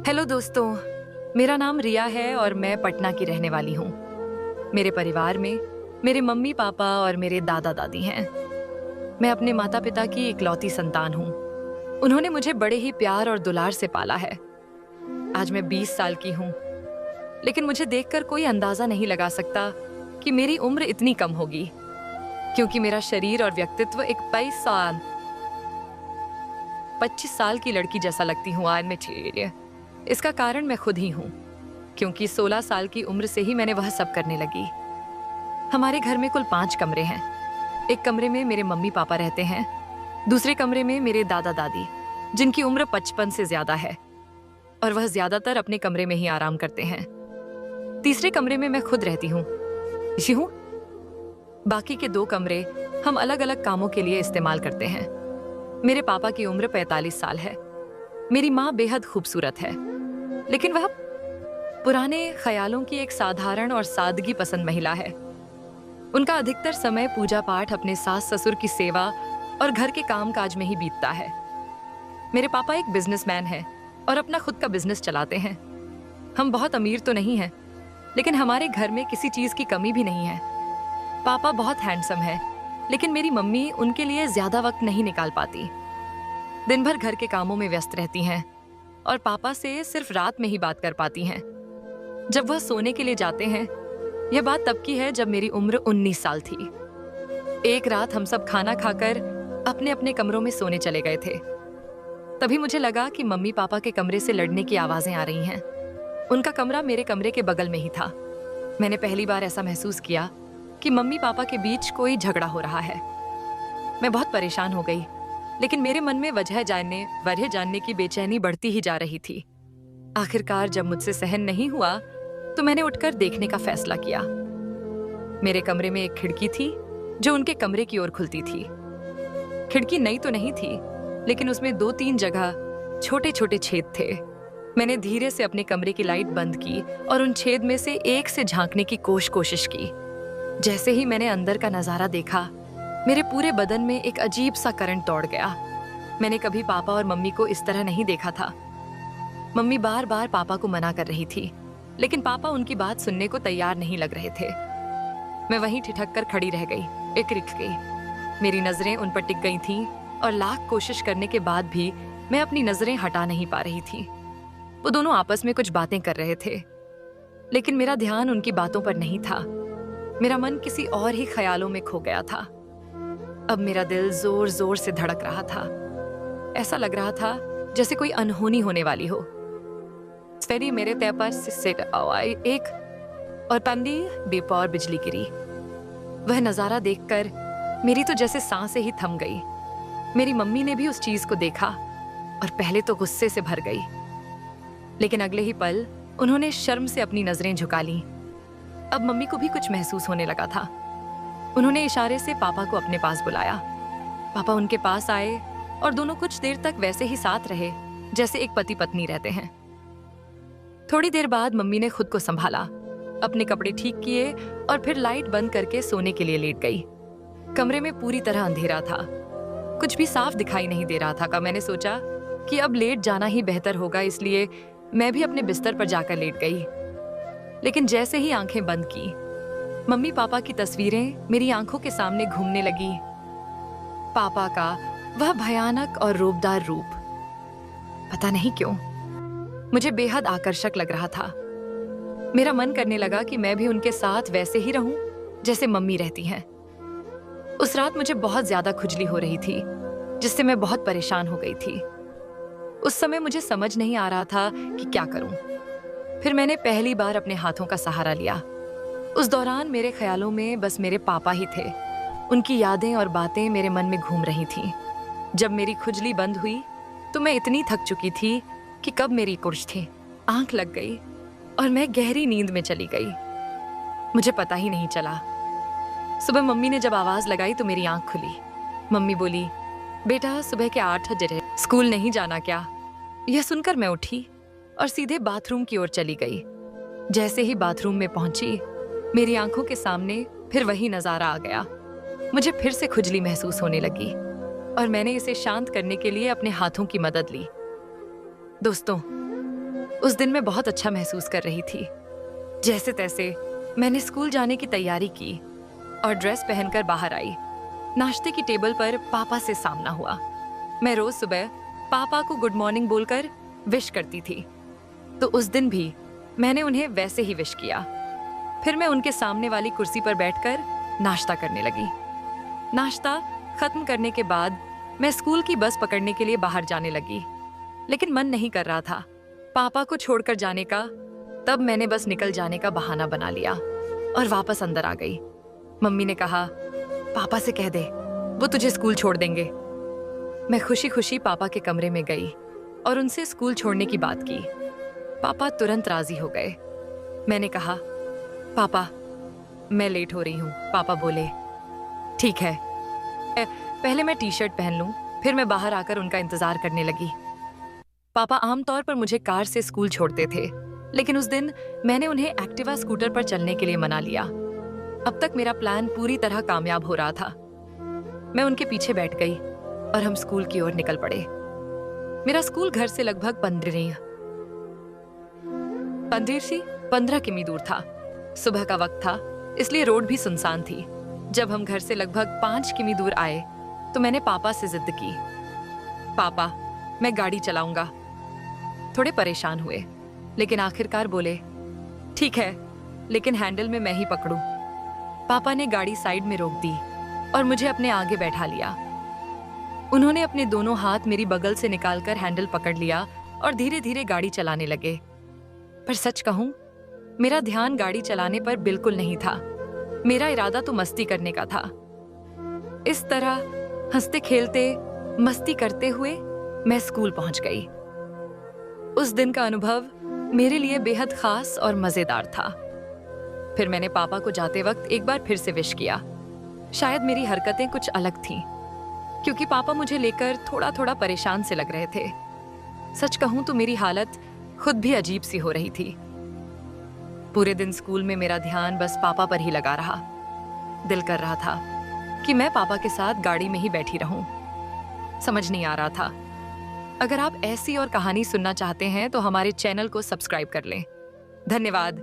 Hello दोस्तों, मेरा नाम रिया है और मैं पटना की रहने वाली हूँ। मेरे परिवार में मेरे मम्मी पापा और मेरे दादा दादी हैं। मैं अपने माता पिता की इकलौती संतान हूँ। उन्होंने मुझे बड़े ही प्यार और दुलार से पाला है। आज मैं 20 साल की हूँ, लेकिन मुझे देखकर कोई अंदाजा नहीं लगा सकता कि मेरी उम्र इतनी कम होगी, क्योंकि मेरा शरीर और व्यक्तित्व एक 25 साल की लड़की जैसा लगती हूँ आज मैं। इसका कारण मैं खुद ही हूँ, क्योंकि 16 साल की उम्र से ही मैंने वह सब करने लगी। हमारे घर में कुल 5 कमरे हैं। एक कमरे में मेरे मम्मी पापा रहते हैं, दूसरे कमरे में मेरे दादा दादी, जिनकी उम्र 55 से ज्यादा है और वह ज्यादातर अपने कमरे में ही आराम करते हैं। तीसरे कमरे में मैं खुद रहती हूँ। यूं बाकी के 2 कमरे हम अलग अलग कामों के लिए इस्तेमाल करते हैं। मेरे पापा की उम्र 45 साल है। मेरी माँ बेहद खूबसूरत है, लेकिन वह पुराने ख्यालों की एक साधारण और सादगी पसंद महिला है। उनका अधिकतर समय पूजा पाठ, अपने सास ससुर की सेवा और घर के काम काज में ही बीतता है। मेरे पापा एक बिजनेसमैन हैं और अपना खुद का बिजनेस चलाते हैं। हम बहुत अमीर तो नहीं हैं, लेकिन हमारे घर में किसी चीज की कमी भी नहीं है। पापा बहुत हैंडसम है, लेकिन मेरी मम्मी उनके लिए ज्यादा वक्त नहीं निकाल पाती। दिन भर घर के कामों में व्यस्त रहती हैं और पापा से सिर्फ रात में ही बात कर पाती हैं, जब वह सोने के लिए जाते हैं। यह बात तब की है जब मेरी उम्र 19 साल थी। एक रात हम सब खाना खाकर अपने अपने कमरों में सोने चले गए थे। तभी मुझे लगा कि मम्मी पापा के कमरे से लड़ने की आवाजें आ रही हैं। उनका कमरा मेरे कमरे के बगल में ही था। मैंने पहली बार ऐसा महसूस किया कि मम्मी पापा के बीच कोई झगड़ा हो रहा है। मैं बहुत परेशान हो गई, लेकिन मेरे मन में वजह जानने की बेचैनी बढ़ती ही जा रही थी। आखिरकार जब मुझसे सहन नहीं हुआ, तो मैंने उठकर देखने का फैसला किया। मेरे कमरे में एक खिड़की थी जो उनके कमरे की ओर खुलती थी। खिड़की नई तो नहीं थी, लेकिन उसमें 2-3 जगह छोटे छोटे छेद थे। मैंने धीरे से अपने कमरे की लाइट बंद की और उन छेद में से एक से झांकने की कोशिश की। जैसे ही मैंने अंदर का नजारा देखा, मेरे पूरे बदन में एक अजीब सा करंट दौड़ गया। मैंने कभी पापा और मम्मी को इस तरह नहीं देखा था। मम्मी बार बार पापा को मना कर रही थी, लेकिन पापा उनकी बात सुनने को तैयार नहीं लग रहे थे। मैं वहीं ठिठक कर खड़ी रह गई, एक रिक गई। मेरी नजरें उन पर टिक गई थीं और लाख कोशिश करने के बाद भी मैं अपनी नजरें हटा नहीं पा रही थी। वो दोनों आपस में कुछ बातें कर रहे थे, लेकिन मेरा ध्यान उनकी बातों पर नहीं था। मेरा मन किसी और ही ख्यालों में खो गया था। अब मेरा दिल जोर जोर से धड़क रहा था। ऐसा लग रहा था जैसे कोई अनहोनी होने वाली हो। फेरी मेरे तय पर सिट आई एक और पंदी बेपौर बिजली गिरी। वह नजारा देखकर मेरी तो जैसे सांसें ही थम गई। मेरी मम्मी ने भी उस चीज को देखा और पहले तो गुस्से से भर गई, लेकिन अगले ही पल उन्होंने शर्म से अपनी नजरें झुका लीं। अब मम्मी को भी कुछ महसूस होने लगा था। उन्होंने इशारे से पापा को अपने पास बुलाया। पापा उनके पास आए और दोनों कुछ देर तक वैसे ही साथ रहे जैसे एक पति पत्नी रहते हैं। थोड़ी देर बाद मम्मी ने खुद को संभाला, अपने कपड़े ठीक किए और फिर लाइट बंद करके सोने के लिए लेट गई। कमरे में पूरी तरह अंधेरा था, कुछ भी साफ दिखाई नहीं दे रहा था। मैंने सोचा कि अब लेट जाना ही बेहतर होगा, इसलिए मैं भी अपने बिस्तर पर जाकर लेट गई। लेकिन जैसे ही आंखें बंद की, मम्मी पापा की तस्वीरें मेरी आंखों के सामने घूमने लगी। पापा का वह भयानक और रूपदार रूप, पता नहीं क्यों, मुझे बेहद आकर्षक लग रहा था। मेरा मन करने लगा कि मैं भी उनके साथ वैसे ही रहूं जैसे मम्मी रहती हैं। उस रात मुझे बहुत ज्यादा खुजली हो रही थी, जिससे मैं बहुत परेशान हो गई थी। उस समय मुझे समझ नहीं आ रहा था कि क्या करूं। फिर मैंने पहली बार अपने हाथों का सहारा लिया। उस दौरान मेरे ख्यालों में बस मेरे पापा ही थे। उनकी यादें और बातें मेरे मन में घूम रही थीं। जब मेरी खुजली बंद हुई तो मैं इतनी थक चुकी थी कि कब मेरी कुर्श थी, आंख लग गई और मैं गहरी नींद में चली गई। मुझे पता ही नहीं चला। सुबह मम्मी ने जब आवाज लगाई तो मेरी आंख खुली। मम्मी बोली, बेटा सुबह के 8 बजे स्कूल नहीं जाना क्या? यह सुनकर मैं उठी और सीधे बाथरूम की ओर चली गई। जैसे ही बाथरूम में पहुंची, मेरी आंखों के सामने फिर वही नजारा आ गया। मुझे फिर से खुजली महसूस होने लगी और मैंने इसे शांत करने के लिए अपने हाथों की मदद ली। दोस्तों, उस दिन मैं बहुत अच्छा महसूस कर रही थी। जैसे तैसे मैंने स्कूल जाने की तैयारी की और ड्रेस पहनकर बाहर आई। नाश्ते की टेबल पर पापा से सामना हुआ। मैं रोज सुबह पापा को गुड मॉर्निंग बोलकर विश करती थी, तो उस दिन भी मैंने उन्हें वैसे ही विश किया। फिर मैं उनके सामने वाली कुर्सी पर बैठकर नाश्ता करने लगी। नाश्ता खत्म करने के बाद मैं स्कूल की बस पकड़ने के लिए बाहर जाने लगी, लेकिन मन नहीं कर रहा था पापा को छोड़कर जाने का। तब मैंने बस निकल जाने का बहाना बना लिया और वापस अंदर आ गई। मम्मी ने कहा, पापा से कह दे, वो तुझे स्कूल छोड़ देंगे। मैं खुशी खुशी पापा के कमरे में गई और उनसे स्कूल छोड़ने की बात की। पापा तुरंत राजी हो गए। मैंने कहा, पापा मैं लेट हो रही हूँ। पापा बोले, ठीक है, पहले मैं टी शर्ट पहन लूँ। फिर मैं बाहर आकर उनका इंतजार करने लगी। पापा आमतौर पर मुझे कार से स्कूल छोड़ते थे, लेकिन उस दिन मैंने उन्हें एक्टिवा स्कूटर पर चलने के लिए मना लिया। अब तक मेरा प्लान पूरी तरह कामयाब हो रहा था। मैं उनके पीछे बैठ गई और हम स्कूल की ओर निकल पड़े। मेरा स्कूल घर से लगभग 15 किमी दूर था। सुबह का वक्त था, इसलिए रोड भी सुनसान थी। जब हम घर से लगभग 5 किमी दूर आए तो मैंने पापा से जिद की, पापा मैं गाड़ी चलाऊंगा। थोड़े परेशान हुए, लेकिन आखिरकार बोले, ठीक है, लेकिन हैंडल में मैं ही पकड़ूं। पापा ने गाड़ी साइड में रोक दी और मुझे अपने आगे बैठा लिया। उन्होंने अपने दोनों हाथ मेरी बगल से निकालकर हैंडल पकड़ लिया और धीरे धीरे गाड़ी चलाने लगे। पर सच कहूं, मेरा ध्यान गाड़ी चलाने पर बिल्कुल नहीं था। मेरा इरादा तो मस्ती करने का था। इस तरह हंसते खेलते मस्ती करते हुए मैं स्कूल पहुंच गई। उस दिन का अनुभव मेरे लिए बेहद खास और मजेदार था। फिर मैंने पापा को जाते वक्त एक बार फिर से विश किया। शायद मेरी हरकतें कुछ अलग थीं, क्योंकि पापा मुझे लेकर थोड़ा थोड़ा परेशान से लग रहे थे। सच कहूं तो मेरी हालत खुद भी अजीब सी हो रही थी। पूरे दिन स्कूल में मेरा ध्यान बस पापा पर ही लगा रहा। दिल कर रहा था कि मैं पापा के साथ गाड़ी में ही बैठी रहूं। समझ नहीं आ रहा था। अगर आप ऐसी और कहानी सुनना चाहते हैं तो हमारे चैनल को सब्सक्राइब कर लें। धन्यवाद।